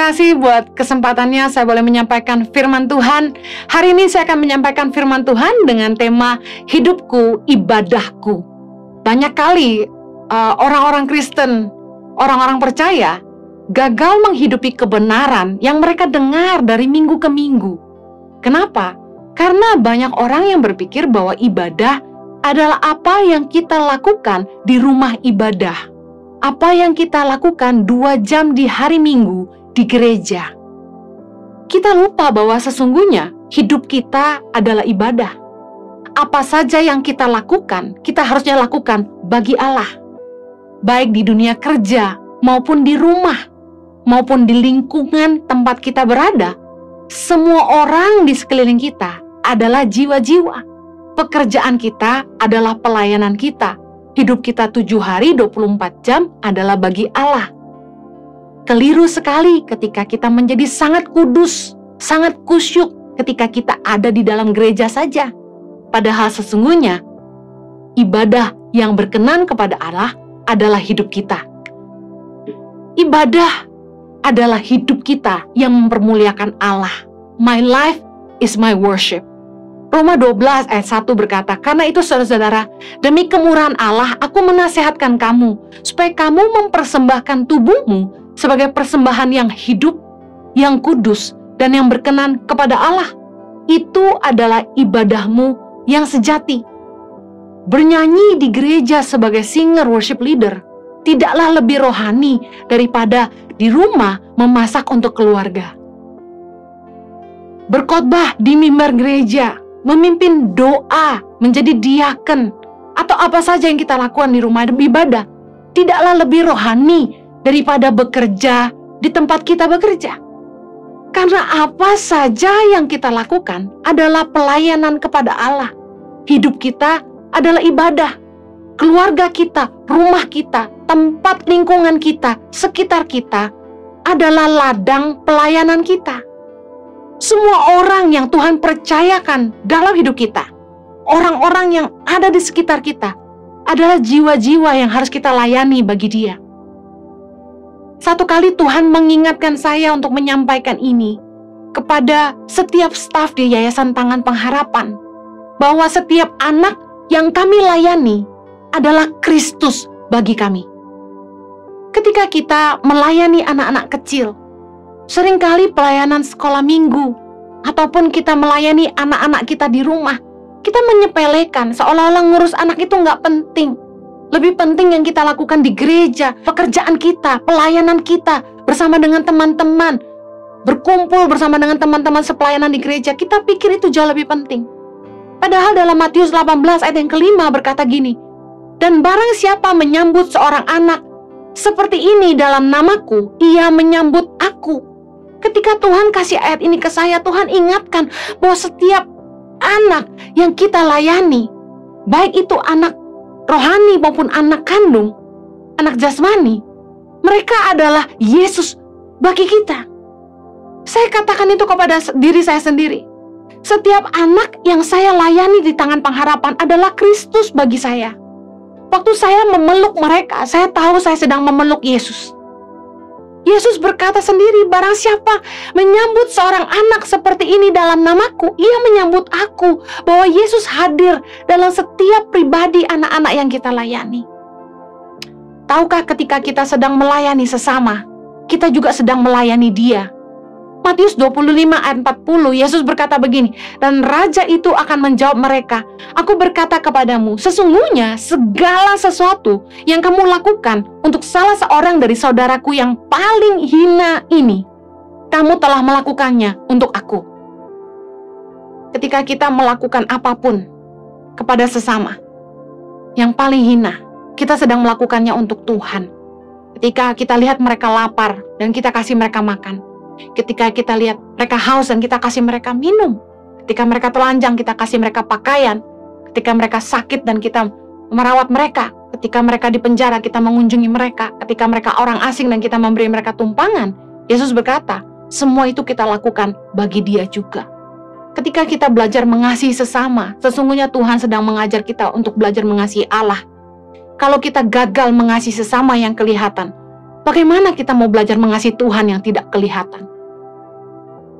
kasih buat kesempatannya saya boleh menyampaikan firman Tuhan. Hari ini saya akan menyampaikan firman Tuhan dengan tema hidupku, ibadahku. Banyak kali orang-orang Kristen, orang-orang percaya gagal menghidupi kebenaran yang mereka dengar dari minggu ke minggu. Kenapa? Karena banyak orang yang berpikir bahwa ibadah adalah apa yang kita lakukan di rumah ibadah. Apa yang kita lakukan 2 jam di hari Minggu di gereja. Kita lupa bahwa sesungguhnya hidup kita adalah ibadah. Apa saja yang kita lakukan, kita harusnya lakukan bagi Allah. Baik di dunia kerja, maupun di rumah, maupun di lingkungan tempat kita berada. Semua orang di sekeliling kita adalah jiwa-jiwa. Pekerjaan kita adalah pelayanan kita. Hidup kita 7 hari 24 jam adalah bagi Allah. Keliru sekali ketika kita menjadi sangat kudus, sangat kusyuk ketika kita ada di dalam gereja saja. Padahal sesungguhnya ibadah yang berkenan kepada Allah adalah hidup kita. Ibadah adalah hidup kita yang mempermuliakan Allah. My life is my worship. Roma 12 ayat 1 berkata, karena itu saudara-saudara, demi kemurahan Allah aku menasehatkan kamu, supaya kamu mempersembahkan tubuhmu sebagai persembahan yang hidup, yang kudus, dan yang berkenan kepada Allah. Itu adalah ibadahmu yang sejati. Bernyanyi di gereja sebagai singer worship leader tidaklah lebih rohani daripada di rumah memasak untuk keluarga. Berkhotbah di mimbar gereja, memimpin doa, menjadi diaken, atau apa saja yang kita lakukan di rumah ibadah tidaklah lebih rohani daripada bekerja di tempat kita bekerja. Karena apa saja yang kita lakukan adalah pelayanan kepada Allah. Hidup kita adalah ibadah. Keluarga kita, rumah kita, tempat lingkungan kita, sekitar kita adalah ladang pelayanan kita. Semua orang yang Tuhan percayakan dalam hidup kita, orang-orang yang ada di sekitar kita, adalah jiwa-jiwa yang harus kita layani bagi Dia. Satu kali Tuhan mengingatkan saya untuk menyampaikan ini kepada setiap staf di Yayasan Tangan Pengharapan, bahwa setiap anak yang kami layani adalah Kristus bagi kami. Ketika kita melayani anak-anak kecil, seringkali pelayanan sekolah minggu, ataupun kita melayani anak-anak kita di rumah, kita menyepelekan seolah-olah ngurus anak itu nggak penting. Lebih penting yang kita lakukan di gereja, pekerjaan kita, pelayanan kita, bersama dengan teman-teman, berkumpul bersama dengan teman-teman sepelayanan di gereja, kita pikir itu jauh lebih penting. Padahal dalam Matius 18 ayat yang kelima berkata gini, dan barang siapa menyambut seorang anak seperti ini dalam namaku, ia menyambut aku. Ketika Tuhan kasih ayat ini ke saya, Tuhan ingatkan bahwa setiap anak yang kita layani, baik itu anak rohani maupun anak kandung, anak jasmani, mereka adalah Yesus bagi kita. Saya katakan itu kepada diri saya sendiri. Setiap anak yang saya layani di Tangan Pengharapan adalah Kristus bagi saya. Waktu saya memeluk mereka, saya tahu saya sedang memeluk Yesus. Yesus berkata sendiri, barang siapa menyambut seorang anak seperti ini dalam namaku, ia menyambut aku. Bahwa Yesus hadir dalam setiap pribadi anak-anak yang kita layani. Tahukah ketika kita sedang melayani sesama, kita juga sedang melayani Dia. Matius 25 ayat 40, Yesus berkata begini, dan Raja itu akan menjawab mereka, aku berkata kepadamu, sesungguhnya segala sesuatu yang kamu lakukan untuk salah seorang dari saudaraku yang paling hina ini, kamu telah melakukannya untuk aku. Ketika kita melakukan apapun kepada sesama yang paling hina, kita sedang melakukannya untuk Tuhan. Ketika kita lihat mereka lapar dan kita kasih mereka makan, ketika kita lihat mereka haus dan kita kasih mereka minum, ketika mereka telanjang kita kasih mereka pakaian, ketika mereka sakit dan kita merawat mereka, ketika mereka di penjara kita mengunjungi mereka, ketika mereka orang asing dan kita memberi mereka tumpangan, Yesus berkata, semua itu kita lakukan bagi Dia juga. Ketika kita belajar mengasihi sesama, sesungguhnya Tuhan sedang mengajar kita untuk belajar mengasihi Allah. Kalau kita gagal mengasihi sesama yang kelihatan, bagaimana kita mau belajar mengasihi Tuhan yang tidak kelihatan?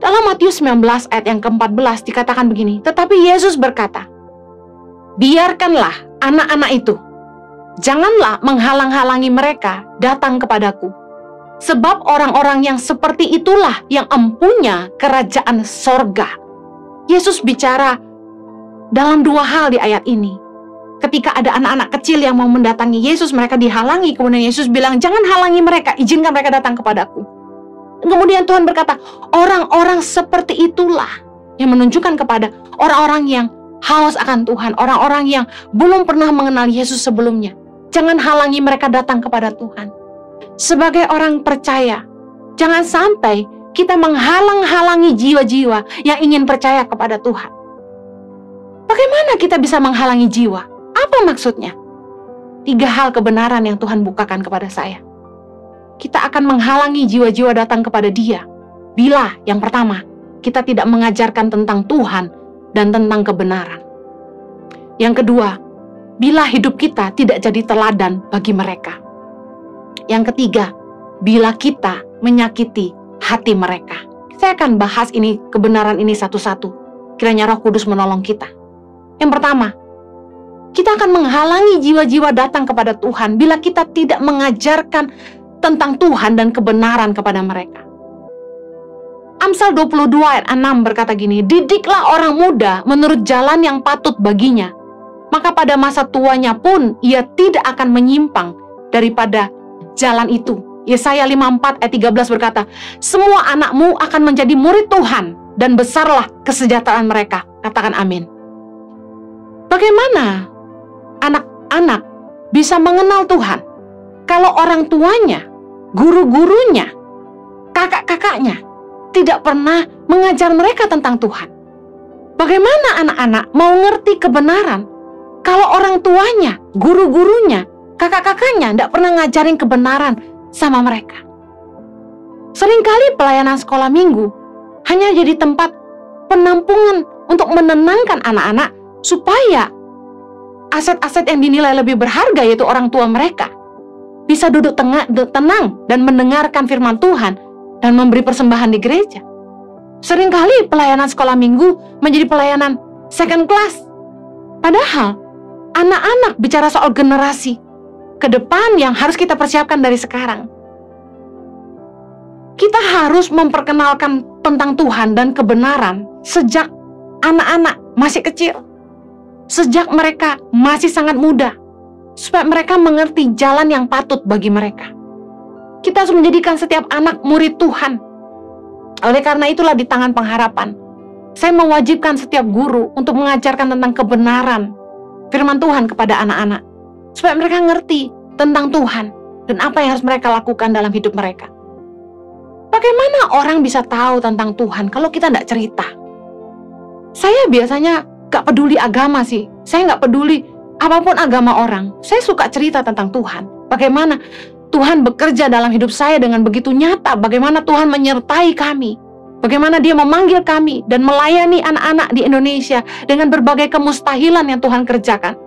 Dalam Matius 19 ayat yang ke-14 dikatakan begini, tetapi Yesus berkata, biarkanlah anak-anak itu, janganlah menghalang-halangi mereka datang kepadaku. Sebab orang-orang yang seperti itulah yang empunya kerajaan sorga. Yesus bicara dalam dua hal di ayat ini. Ketika ada anak-anak kecil yang mau mendatangi Yesus, mereka dihalangi. Kemudian Yesus bilang, jangan halangi mereka, izinkan mereka datang kepadaku. Kemudian Tuhan berkata, orang-orang seperti itulah yang menunjukkan kepada orang-orang yang haus akan Tuhan, orang-orang yang belum pernah mengenal Yesus sebelumnya. Jangan halangi mereka datang kepada Tuhan. Sebagai orang percaya, jangan sampai kita menghalang-halangi jiwa-jiwa yang ingin percaya kepada Tuhan. Bagaimana kita bisa menghalangi jiwa? Apa maksudnya? 3 hal kebenaran yang Tuhan bukakan kepada saya. Kita akan menghalangi jiwa-jiwa datang kepada Dia bila, yang pertama, kita tidak mengajarkan tentang Tuhan dan tentang kebenaran. Yang kedua, bila hidup kita tidak jadi teladan bagi mereka. Yang ketiga, bila kita menyakiti hati mereka. Saya akan bahas ini, kebenaran ini satu-satu. Kiranya Roh Kudus menolong kita. Yang pertama, kita akan menghalangi jiwa-jiwa datang kepada Tuhan bila kita tidak mengajarkan tentang Tuhan dan kebenaran kepada mereka. Amsal 22 ayat 6 berkata gini, didiklah orang muda menurut jalan yang patut baginya, maka pada masa tuanya pun ia tidak akan menyimpang daripada jalan itu. Yesaya 54 ayat 13 berkata, semua anakmu akan menjadi murid Tuhan dan besarlah kesejahteraan mereka. Katakan amin. Bagaimana anak-anak bisa mengenal Tuhan kalau orang tuanya, guru-gurunya, kakak-kakaknya tidak pernah mengajar mereka tentang Tuhan? Bagaimana anak-anak mau ngerti kebenaran kalau orang tuanya, guru-gurunya, kakak-kakaknya tidak pernah ngajarin kebenaran sama mereka? Seringkali pelayanan sekolah minggu hanya jadi tempat penampungan untuk menenangkan anak-anak supaya aset-aset yang dinilai lebih berharga, yaitu orang tua mereka, bisa duduk tenang dan mendengarkan firman Tuhan dan memberi persembahan di gereja. Seringkali pelayanan sekolah minggu menjadi pelayanan second class. Padahal anak-anak bicara soal generasi ke depan yang harus kita persiapkan dari sekarang. Kita harus memperkenalkan tentang Tuhan dan kebenaran sejak anak-anak masih kecil. Sejak mereka masih sangat muda, supaya mereka mengerti jalan yang patut bagi mereka. Kita harus menjadikan setiap anak murid Tuhan. Oleh karena itulah di Tangan Pengharapan, saya mewajibkan setiap guru untuk mengajarkan tentang kebenaran firman Tuhan kepada anak-anak, supaya mereka ngerti tentang Tuhan dan apa yang harus mereka lakukan dalam hidup mereka. Bagaimana orang bisa tahu tentang Tuhan kalau kita tidak cerita? Saya biasanya gak peduli agama sih. Saya gak peduli apapun agama orang. Saya suka cerita tentang Tuhan. Bagaimana Tuhan bekerja dalam hidup saya dengan begitu nyata. Bagaimana Tuhan menyertai kami. Bagaimana Dia memanggil kami dan melayani anak-anak di Indonesia dengan berbagai kemustahilan yang Tuhan kerjakan.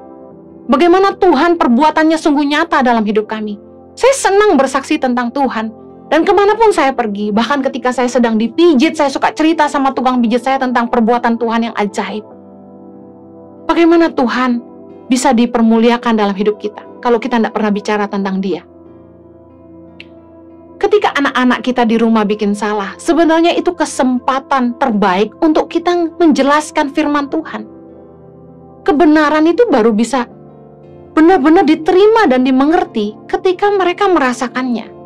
Bagaimana Tuhan perbuatannya sungguh nyata dalam hidup kami. Saya senang bersaksi tentang Tuhan. Dan kemanapun saya pergi, bahkan ketika saya sedang dipijit, saya suka cerita sama tukang pijit saya tentang perbuatan Tuhan yang ajaib. Bagaimana Tuhan bisa dipermuliakan dalam hidup kita kalau kita tidak pernah bicara tentang Dia? Ketika anak-anak kita di rumah bikin salah, sebenarnya itu kesempatan terbaik untuk kita menjelaskan firman Tuhan. Kebenaran itu baru bisa benar-benar diterima dan dimengerti ketika mereka merasakannya.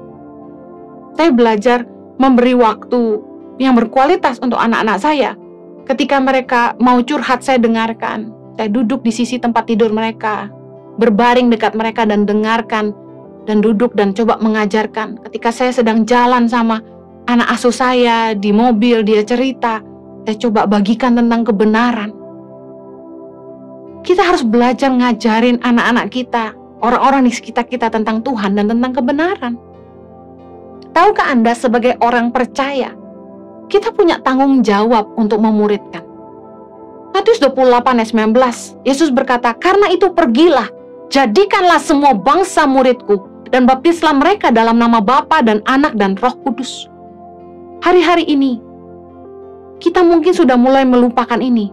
Saya belajar memberi waktu yang berkualitas untuk anak-anak saya. Ketika mereka mau curhat, saya dengarkan. Saya duduk di sisi tempat tidur mereka, berbaring dekat mereka dan dengarkan, dan duduk dan coba mengajarkan. Ketika saya sedang jalan sama anak asuh saya di mobil, dia cerita, saya coba bagikan tentang kebenaran. Kita harus belajar ngajarin anak-anak kita, orang-orang di sekitar kita tentang Tuhan dan tentang kebenaran. Tahukah Anda sebagai orang percaya, kita punya tanggung jawab untuk memuridkan. Matius 28 ayat 19, Yesus berkata, karena itu pergilah, jadikanlah semua bangsa muridku, dan baptislah mereka dalam nama Bapa dan Anak dan Roh Kudus. Hari-hari ini, kita mungkin sudah mulai melupakan ini,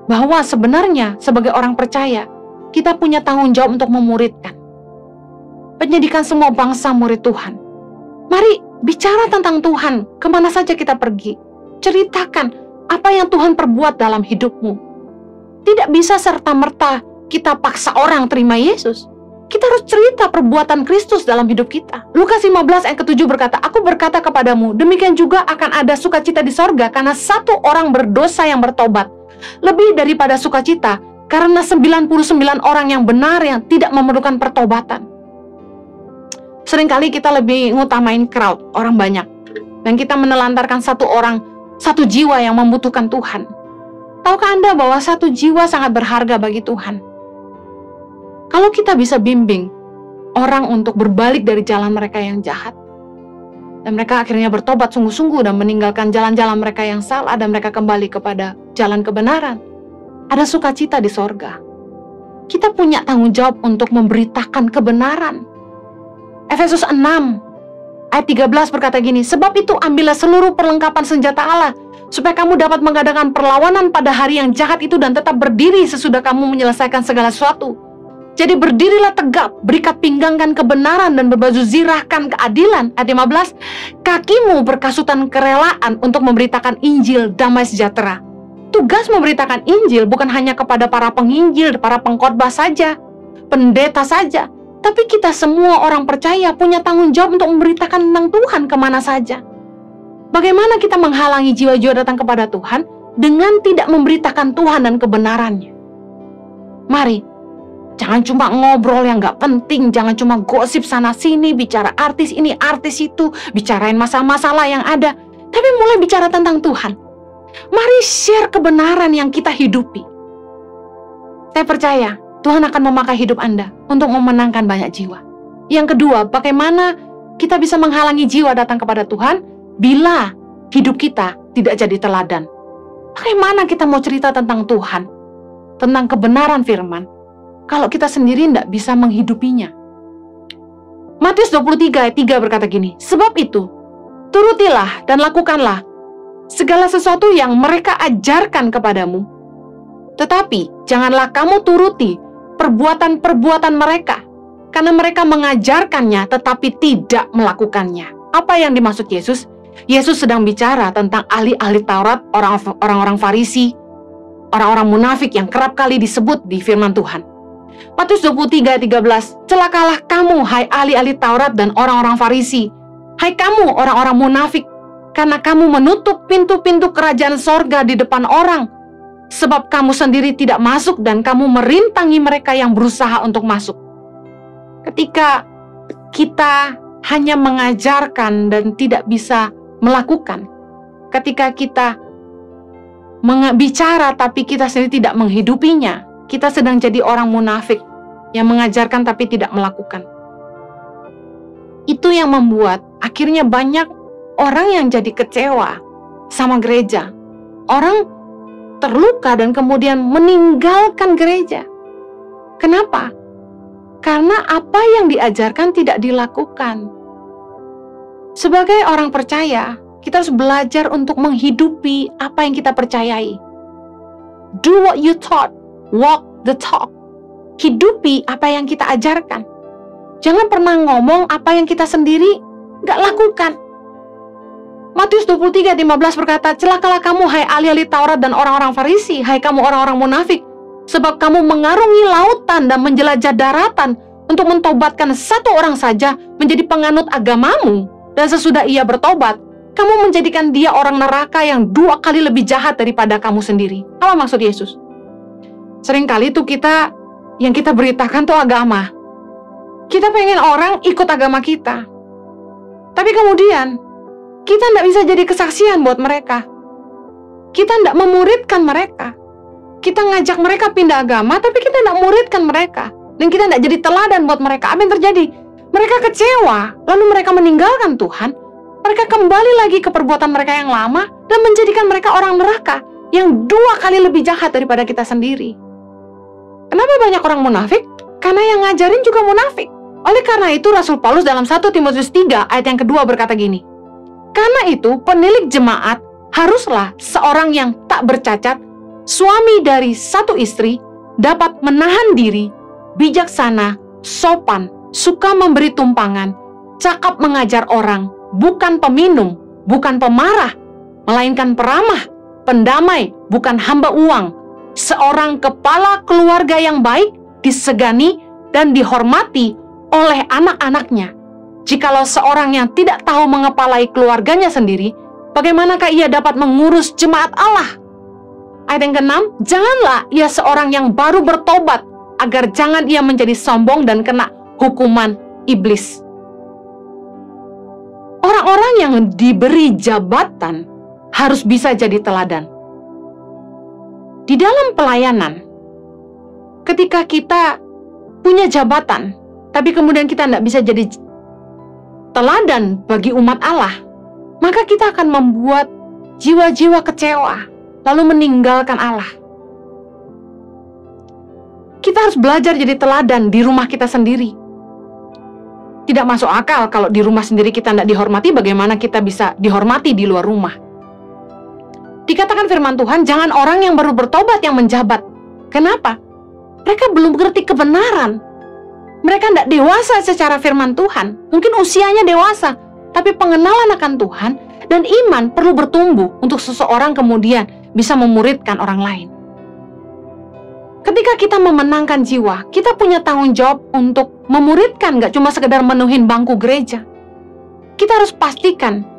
bahwa sebenarnya sebagai orang percaya, kita punya tanggung jawab untuk memuridkan. Pendidikan semua bangsa murid Tuhan. Mari bicara tentang Tuhan, kemana saja kita pergi. Ceritakan apa yang Tuhan perbuat dalam hidupmu. Tidak bisa serta-merta kita paksa orang terima Yesus. Kita harus cerita perbuatan Kristus dalam hidup kita. Lukas 15 ayat ke-7 berkata, "Aku berkata kepadamu, demikian juga akan ada sukacita di sorga karena satu orang berdosa yang bertobat, lebih daripada sukacita karena 99 orang yang benar yang tidak memerlukan pertobatan." Seringkali kita lebih ngutamain crowd, orang banyak, dan kita menelantarkan satu orang, satu jiwa yang membutuhkan Tuhan. Tahukah Anda bahwa satu jiwa sangat berharga bagi Tuhan? Kalau kita bisa bimbing orang untuk berbalik dari jalan mereka yang jahat, dan mereka akhirnya bertobat sungguh-sungguh dan meninggalkan jalan-jalan mereka yang salah, dan mereka kembali kepada jalan kebenaran, ada sukacita di sorga. Kita punya tanggung jawab untuk memberitakan kebenaran. Efesus 6 ayat 13 berkata gini, "Sebab itu ambillah seluruh perlengkapan senjata Allah, supaya kamu dapat mengadakan perlawanan pada hari yang jahat itu dan tetap berdiri sesudah kamu menyelesaikan segala sesuatu. Jadi berdirilah tegak, berikat pinggangkan kebenaran dan berbaju zirahkan keadilan." Ayat 15, "Kakimu berkasutan kerelaan untuk memberitakan Injil damai sejahtera." Tugas memberitakan Injil bukan hanya kepada para penginjil, para pengkhotbah saja, pendeta saja, tapi kita semua orang percaya punya tanggung jawab untuk memberitakan tentang Tuhan kemana saja. Bagaimana kita menghalangi jiwa-jiwa datang kepada Tuhan dengan tidak memberitakan Tuhan dan kebenarannya? Mari, jangan cuma ngobrol yang gak penting, jangan cuma gosip sana-sini, bicara artis ini, artis itu, bicarain masalah-masalah yang ada, tapi mulai bicara tentang Tuhan. Mari share kebenaran yang kita hidupi. Saya percaya Tuhan akan memakai hidup Anda untuk memenangkan banyak jiwa. Yang kedua, bagaimana kita bisa menghalangi jiwa datang kepada Tuhan bila hidup kita tidak jadi teladan? Bagaimana kita mau cerita tentang Tuhan, tentang kebenaran firman, kalau kita sendiri tidak bisa menghidupinya? Matius 23 ayat 3 berkata gini, "Sebab itu, turutilah dan lakukanlah segala sesuatu yang mereka ajarkan kepadamu. Tetapi janganlah kamu turuti perbuatan-perbuatan mereka, karena mereka mengajarkannya tetapi tidak melakukannya." Apa yang dimaksud Yesus? Yesus sedang bicara tentang ahli-ahli Taurat, orang-orang Farisi, orang-orang munafik yang kerap kali disebut di firman Tuhan. Matius 23 ayat 13, "Celakalah kamu, hai ahli-ahli Taurat dan orang-orang Farisi, hai kamu orang-orang munafik, karena kamu menutup pintu-pintu kerajaan sorga di depan orang, sebab kamu sendiri tidak masuk dan kamu merintangi mereka yang berusaha untuk masuk." Ketika kita hanya mengajarkan dan tidak bisa melakukan, ketika kita bicara tapi kita sendiri tidak menghidupinya, kita sedang jadi orang munafik yang mengajarkan tapi tidak melakukan. Itu yang membuat akhirnya banyak orang yang jadi kecewa sama gereja. Orang terluka dan kemudian meninggalkan gereja. Kenapa? Karena apa yang diajarkan tidak dilakukan. Sebagai orang percaya, kita harus belajar untuk menghidupi apa yang kita percayai. Do what you taught, walk the talk. Hidupi apa yang kita ajarkan. Jangan pernah ngomong apa yang kita sendiri nggak lakukan. Matius 23:15 berkata, "Celakalah kamu, hai ahli-ahli Taurat dan orang-orang Farisi, hai kamu orang-orang munafik, sebab kamu mengarungi lautan dan menjelajah daratan untuk mentobatkan satu orang saja menjadi penganut agamamu, dan sesudah ia bertobat, kamu menjadikan dia orang neraka yang 2 kali lebih jahat daripada kamu sendiri." Apa maksud Yesus? Seringkali tuh yang kita beritakan tuh agama. Kita pengen orang ikut agama kita, tapi kemudian kita tidak bisa jadi kesaksian buat mereka. Kita tidak memuridkan mereka. Kita ngajak mereka pindah agama, tapi kita tidak muridkan mereka. Dan kita tidak jadi teladan buat mereka. Apa yang terjadi? Mereka kecewa, lalu mereka meninggalkan Tuhan. Mereka kembali lagi ke perbuatan mereka yang lama dan menjadikan mereka orang neraka yang 2 kali lebih jahat daripada kita sendiri. Kenapa banyak orang munafik? Karena yang ngajarin juga munafik. Oleh karena itu Rasul Paulus dalam 1 Timotius 3 ayat yang kedua berkata gini, karena itu penilik jemaat haruslah seorang yang tak bercacat, suami dari satu istri, dapat menahan diri, bijaksana, sopan, suka memberi tumpangan, cakap mengajar orang, bukan peminum, bukan pemarah, melainkan peramah, pendamai, bukan hamba uang, seorang kepala keluarga yang baik, disegani dan dihormati oleh anak-anaknya. Jikalau seorang yang tidak tahu mengepalai keluarganya sendiri, bagaimanakah ia dapat mengurus jemaat Allah? Ayat yang ke-6, janganlah ia seorang yang baru bertobat, agar jangan ia menjadi sombong dan kena hukuman iblis. Orang-orang yang diberi jabatan harus bisa jadi teladan. Di dalam pelayanan, ketika kita punya jabatan, tapi kemudian kita tidak bisa jadi teladan bagi umat Allah, maka kita akan membuat jiwa-jiwa kecewa, lalu meninggalkan Allah. Kita harus belajar jadi teladan di rumah kita sendiri. Tidak masuk akal kalau di rumah sendiri kita tidak dihormati, bagaimana kita bisa dihormati di luar rumah? Dikatakan firman Tuhan, jangan orang yang baru bertobat yang menjabat. Kenapa? Mereka belum mengerti kebenaran. Mereka tidak dewasa secara firman Tuhan. Mungkin usianya dewasa, tapi pengenalan akan Tuhan dan iman perlu bertumbuh untuk seseorang kemudian bisa memuridkan orang lain. Ketika kita memenangkan jiwa, kita punya tanggung jawab untuk memuridkan, gak cuma sekedar menuhin bangku gereja. Kita harus pastikan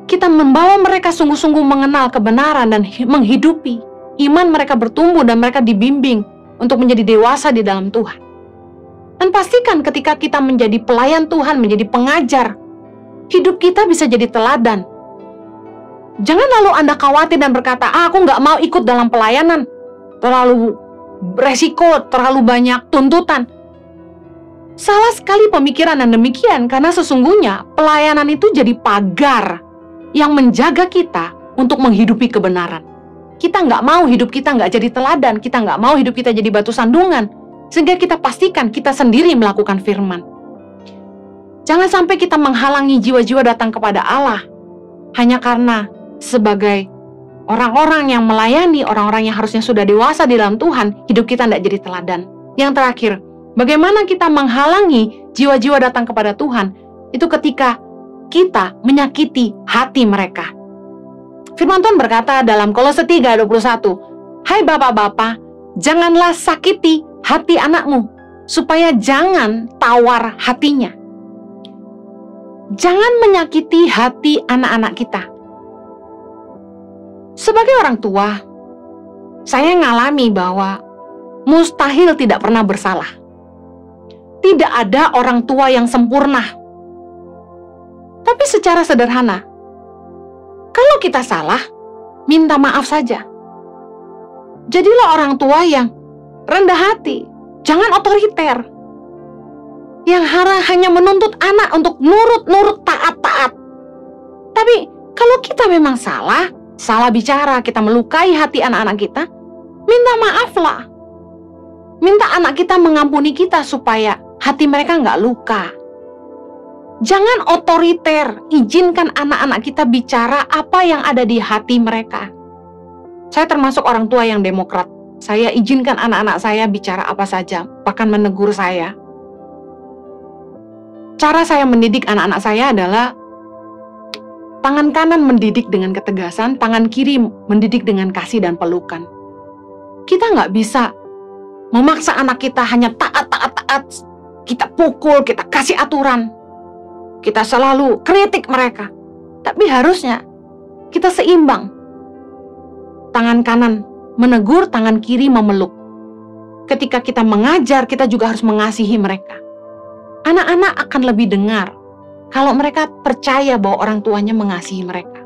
kita membawa mereka sungguh-sungguh mengenal kebenaran dan menghidupi. Iman mereka bertumbuh dan mereka dibimbing untuk menjadi dewasa di dalam Tuhan. Dan pastikan ketika kita menjadi pelayan Tuhan, menjadi pengajar, hidup kita bisa jadi teladan. Jangan lalu Anda khawatir dan berkata, aku nggak mau ikut dalam pelayanan, terlalu beresiko, terlalu banyak tuntutan. Salah sekali pemikiran dan demikian, karena sesungguhnya pelayanan itu jadi pagar yang menjaga kita untuk menghidupi kebenaran. Kita nggak mau hidup kita nggak jadi teladan, kita nggak mau hidup kita jadi batu sandungan, sehingga kita pastikan kita sendiri melakukan firman. Jangan sampai kita menghalangi jiwa-jiwa datang kepada Allah hanya karena sebagai orang-orang yang melayani, orang-orang yang harusnya sudah dewasa di dalam Tuhan, hidup kita tidak jadi teladan. Yang terakhir, bagaimana kita menghalangi jiwa-jiwa datang kepada Tuhan? Itu ketika kita menyakiti hati mereka. Firman Tuhan berkata dalam Kolose 3:21, hai bapak-bapak, janganlah sakiti hati anakmu, supaya jangan tawar hatinya. Jangan menyakiti hati anak-anak kita. Sebagai orang tua, saya ngalami bahwa mustahil tidak pernah bersalah. Tidak ada orang tua yang sempurna. Tapi secara sederhana, kalau kita salah, minta maaf saja. Jadilah orang tua yang rendah hati, jangan otoriter. Yang hanya menuntut anak untuk nurut-nurut, taat-taat. Tapi kalau kita memang salah bicara, kita melukai hati anak-anak kita, minta maaflah. Minta anak kita mengampuni kita supaya hati mereka nggak luka. Jangan otoriter, izinkan anak-anak kita bicara apa yang ada di hati mereka. Saya termasuk orang tua yang demokrat. Saya izinkan anak-anak saya bicara apa saja, bahkan menegur saya. Cara saya mendidik anak-anak saya adalah tangan kanan mendidik dengan ketegasan, tangan kiri mendidik dengan kasih dan pelukan. Kita nggak bisa memaksa anak kita hanya taat. Kita pukul, kita kasih aturan. Kita selalu kritik mereka. Tapi harusnya kita seimbang. Tangan kanan menegur, tangan kiri memeluk. Ketika kita mengajar, kita juga harus mengasihi mereka. Anak-anak akan lebih dengar kalau mereka percaya bahwa orang tuanya mengasihi mereka.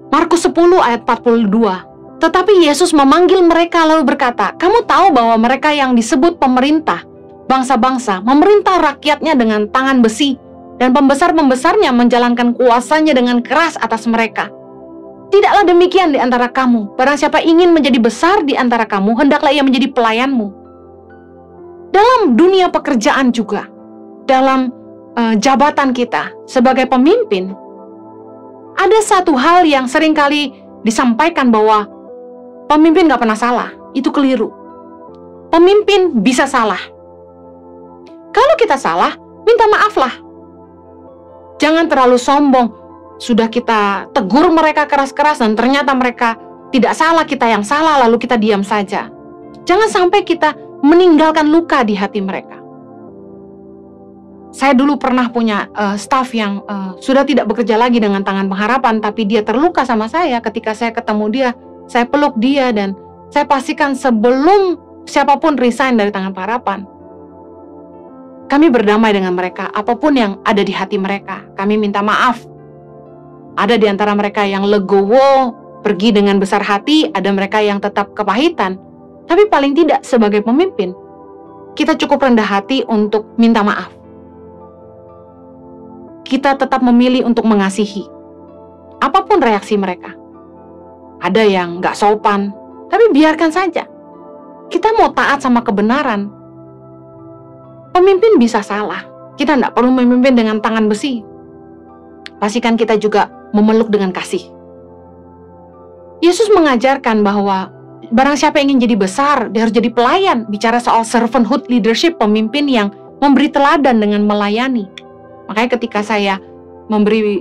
Markus 10 ayat 42. Tetapi Yesus memanggil mereka lalu berkata, kamu tahu bahwa mereka yang disebut pemerintah, bangsa-bangsa, memerintah rakyatnya dengan tangan besi, dan pembesar-pembesarnya menjalankan kuasanya dengan keras atas mereka. Tidaklah demikian di antara kamu. Barang siapa ingin menjadi besar di antara kamu, hendaklah ia menjadi pelayanmu. Dalam dunia pekerjaan juga, dalam jabatan kita sebagai pemimpin, ada satu hal yang seringkali disampaikan bahwa pemimpin gak pernah salah. Itu keliru. Pemimpin bisa salah. Kalau kita salah, minta maaflah. Jangan terlalu sombong. Sudah kita tegur mereka keras-keras dan ternyata mereka tidak salah, kita yang salah, lalu kita diam saja. Jangan sampai kita meninggalkan luka di hati mereka. Saya dulu pernah punya staff yang sudah tidak bekerja lagi dengan Tangan Pengharapan, tapi dia terluka sama saya. Ketika saya ketemu dia, saya peluk dia, dan saya pastikan sebelum siapapun resign dari Tangan Pengharapan, kami berdamai dengan mereka. Apapun yang ada di hati mereka, kami minta maaf. Ada di antara mereka yang legowo, pergi dengan besar hati, ada mereka yang tetap kepahitan. Tapi paling tidak sebagai pemimpin, kita cukup rendah hati untuk minta maaf. Kita tetap memilih untuk mengasihi. Apapun reaksi mereka. Ada yang gak sopan, tapi biarkan saja. Kita mau taat sama kebenaran. Pemimpin bisa salah. Kita tidak perlu memimpin dengan tangan besi. Pastikan kita juga memeluk dengan kasih. Yesus mengajarkan bahwa barang siapa yang ingin jadi besar, dia harus jadi pelayan. Bicara soal servanthood leadership, pemimpin yang memberi teladan dengan melayani. Makanya ketika saya memberi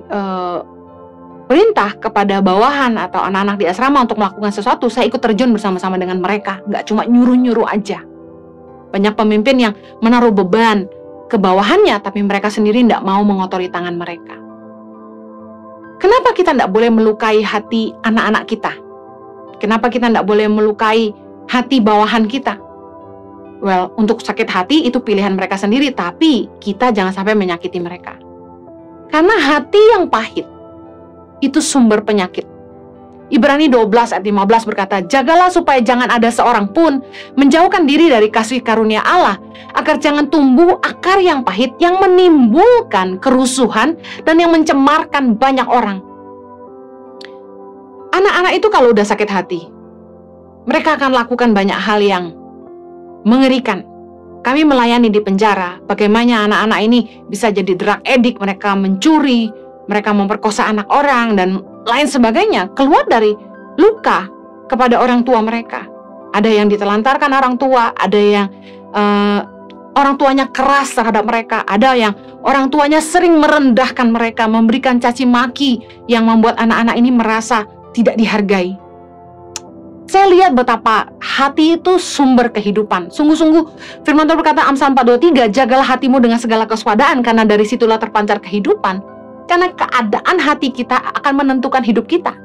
perintah kepada bawahan atau anak-anak di asrama untuk melakukan sesuatu, saya ikut terjun bersama-sama dengan mereka. Nggak cuma nyuruh-nyuruh aja. Banyak pemimpin yang menaruh beban ke bawahannya, tapi mereka sendiri tidak mau mengotori tangan mereka. Kenapa kita tidak boleh melukai hati anak-anak kita? Kenapa kita tidak boleh melukai hati bawahan kita? Well, untuk sakit hati itu pilihan mereka sendiri, tapi kita jangan sampai menyakiti mereka. Karena hati yang pahit itu sumber penyakit. Ibrani 12 ayat 15 berkata, jagalah supaya jangan ada seorang pun menjauhkan diri dari kasih karunia Allah, agar jangan tumbuh akar yang pahit yang menimbulkan kerusuhan dan yang mencemarkan banyak orang. Anak-anak itu kalau udah sakit hati, mereka akan lakukan banyak hal yang mengerikan. Kami melayani di penjara, bagaimana anak-anak ini bisa jadi drug addict, mereka mencuri, mereka memperkosa anak orang, dan lain sebagainya, keluar dari luka kepada orang tua mereka. Ada yang ditelantarkan orang tua, ada yang orang tuanya keras terhadap mereka, ada yang orang tuanya sering merendahkan mereka, memberikan caci maki yang membuat anak-anak ini merasa tidak dihargai. Saya lihat betapa hati itu sumber kehidupan. Sungguh-sungguh firman Tuhan berkata Amsal 4:23, jagalah hatimu dengan segala kewaspadaan, karena dari situlah terpancar kehidupan. Karena keadaan hati kita akan menentukan hidup kita.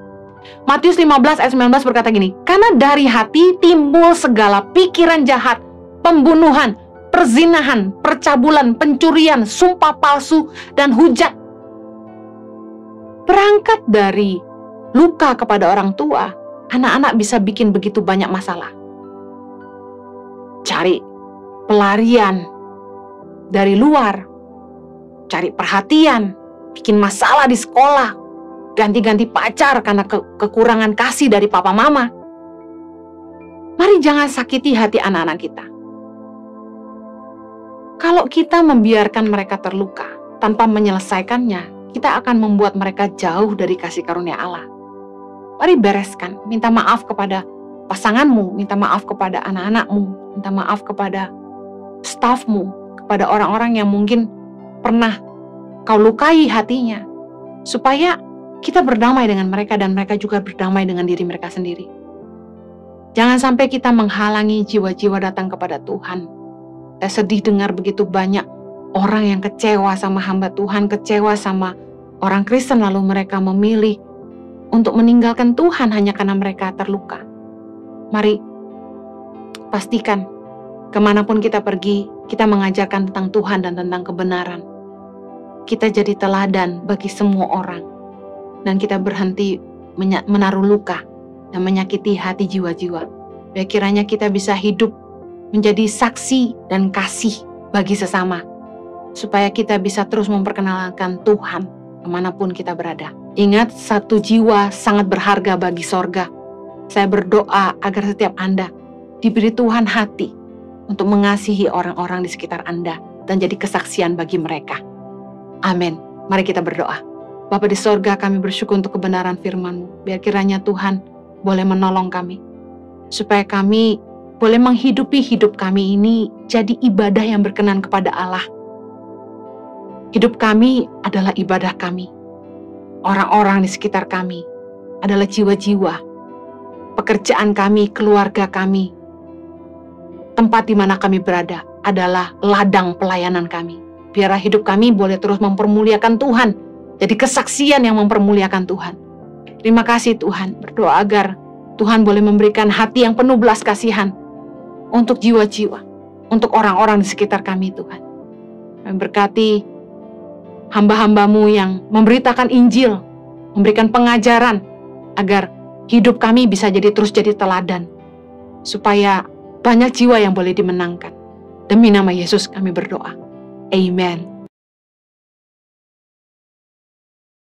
Matius 15 ayat 19 berkata gini, karena dari hati timbul segala pikiran jahat, pembunuhan, perzinahan, percabulan, pencurian, sumpah palsu, dan hujat. Berangkat dari luka kepada orang tua, anak-anak bisa bikin begitu banyak masalah. Cari pelarian dari luar, cari perhatian, bikin masalah di sekolah, ganti-ganti pacar karena kekurangan kasih dari papa mama. Mari jangan sakiti hati anak-anak kita. Kalau kita membiarkan mereka terluka tanpa menyelesaikannya, kita akan membuat mereka jauh dari kasih karunia Allah. Mari bereskan, minta maaf kepada pasanganmu, minta maaf kepada anak-anakmu, minta maaf kepada stafmu, kepada orang-orang yang mungkin pernah kau lukai hatinya, supaya kita berdamai dengan mereka dan mereka juga berdamai dengan diri mereka sendiri. Jangan sampai kita menghalangi jiwa-jiwa datang kepada Tuhan. Saya sedih dengar begitu banyak orang yang kecewa sama hamba Tuhan, kecewa sama orang Kristen, lalu mereka memilih untuk meninggalkan Tuhan hanya karena mereka terluka. Mari pastikan kemanapun kita pergi, kita mengajarkan tentang Tuhan dan tentang kebenaran. Kita jadi teladan bagi semua orang. Dan kita berhenti menaruh luka dan menyakiti hati jiwa-jiwa. Biar kiranya kita bisa hidup menjadi saksi dan kasih bagi sesama. Supaya kita bisa terus memperkenalkan Tuhan kemanapun kita berada. Ingat, satu jiwa sangat berharga bagi sorga. Saya berdoa agar setiap Anda diberi Tuhan hati untuk mengasihi orang-orang di sekitar Anda dan jadi kesaksian bagi mereka. Amin. Mari kita berdoa. Bapa di sorga, kami bersyukur untuk kebenaran firman-Mu. Biar kiranya Tuhan boleh menolong kami, supaya kami boleh menghidupi hidup kami ini jadi ibadah yang berkenan kepada Allah. Hidup kami adalah ibadah kami. Orang-orang di sekitar kami adalah jiwa-jiwa. Pekerjaan kami, keluarga kami, tempat di mana kami berada adalah ladang pelayanan kami. Biarlah hidup kami boleh terus mempermuliakan Tuhan, jadi kesaksian yang mempermuliakan Tuhan. Terima kasih Tuhan, berdoa agar Tuhan boleh memberikan hati yang penuh belas kasihan untuk jiwa-jiwa, untuk orang-orang di sekitar kami Tuhan. Kami berkati hamba-hamba-Mu yang memberitakan Injil, memberikan pengajaran, agar hidup kami bisa terus jadi teladan, supaya banyak jiwa yang boleh dimenangkan. Demi nama Yesus kami berdoa. Amen.